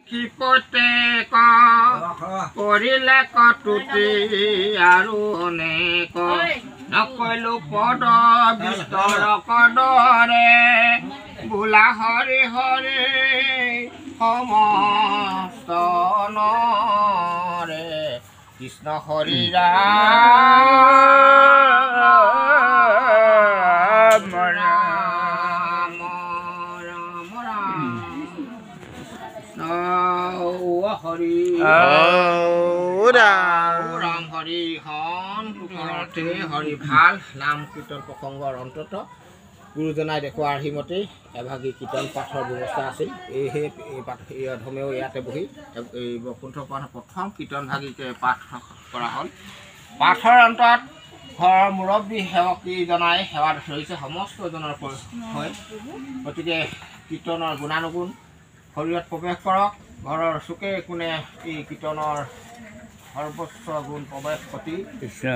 ক্ষিপতে কৰিলে কটুতি আৰু অনেক নকৈলো পদ বিস্তৰ কদৰে বোলা হৰি হৰি সমস্ত নৰে কৃষ্ণ হৰি ৰাম ৰাম ৰাম ৰাম হৰি ৰাম হৰি হন হৰি ভাল নাম কীৰ্তন প্ৰসংগৰ অন্তত গুৰুজনাই দেখুৱাৰ হিমতেই এভাগী কীৰ্তন পাঠৰ ব্যৱস্থা আছিল। এই অধমেও ইয়াতে বহি এই বৈকুণ্ঠ পুৰাণৰ প্ৰথম কীৰ্তন ভাগীকে পাঠ কৰা হ'ল। পাঠৰ অন্তত ঘৰৰ মুৰব্বী সেৱকী জনাই সেৱা ধৰিছে সমস্তজনৰ হৈ। গতিকে কীৰ্তনৰ গুণানুগুণ শৰীৰত প্ৰৱেশ কৰক। ঘৰৰ চুকে কোণে এই কীৰ্তনৰ সৰ্বোচ্চ গুণ প্ৰৱেশ ঘটি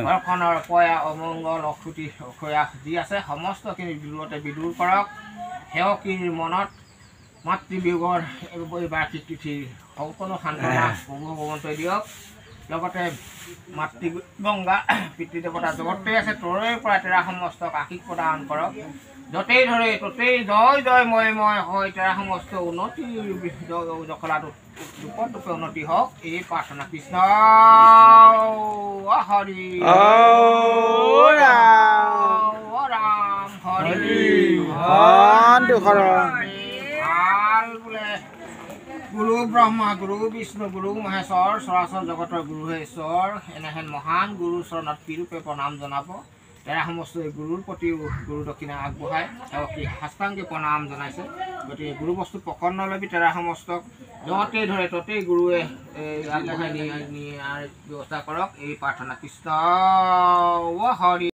ঘৰখনৰ পয়া অমংগল অসুতি অসয়া যি আছে সমস্তখিনি দূৰতে বিদূৰ কৰক। সেৱকীৰ মনত মাতৃবিয়োগৰ এই বাৰ্ষিক তিথিৰ সম্পূৰ্ণ সান্তনা প্ৰভু ভগৱন্তই দিয়ক। লগতে মাতৃ গংগা পিতৃদেৱতা জগতেই আছে তৰৈৰ পৰা তেৰা সমস্তক আশীষ প্ৰদান কৰক। য'তেই ধৰে ত'তেই জয় জয় ময় হয় তেৰা সমস্ত উন্নতি জখলাটো ৰূপত ৰূপে উন্নতি হওক এই প্ৰাৰ্থনা। কৃষ্ণ হৰি ৰাম হৰি ভাল বোলে গুৰু ব্ৰহ্মা গুৰু বিষ্ণু গুৰু মহেশ্বৰ চৰাচৰ জগতৰ গুৰুহে ঈশ্বৰ এনেহেন মহান গুৰু চৰণত কিৰূপে প্ৰণাম জনাব। তেৰা সমস্ত গুৰুৰ প্ৰতিও গুৰু দক্ষিণা আগবঢ়াই সেৱকী সাষ্টাংগী প্ৰণাম জনাইছে। গতিকে গুৰু বস্তু পকৰ্ণ ল'বি তেৰা সমস্তক য'তেই ধৰে ত'তেই গুৰুৱে আগবঢ়াই নিয়াৰ ব্যৱস্থা কৰক এই প্ৰাৰ্থনা। কৃষ্ণ হৰি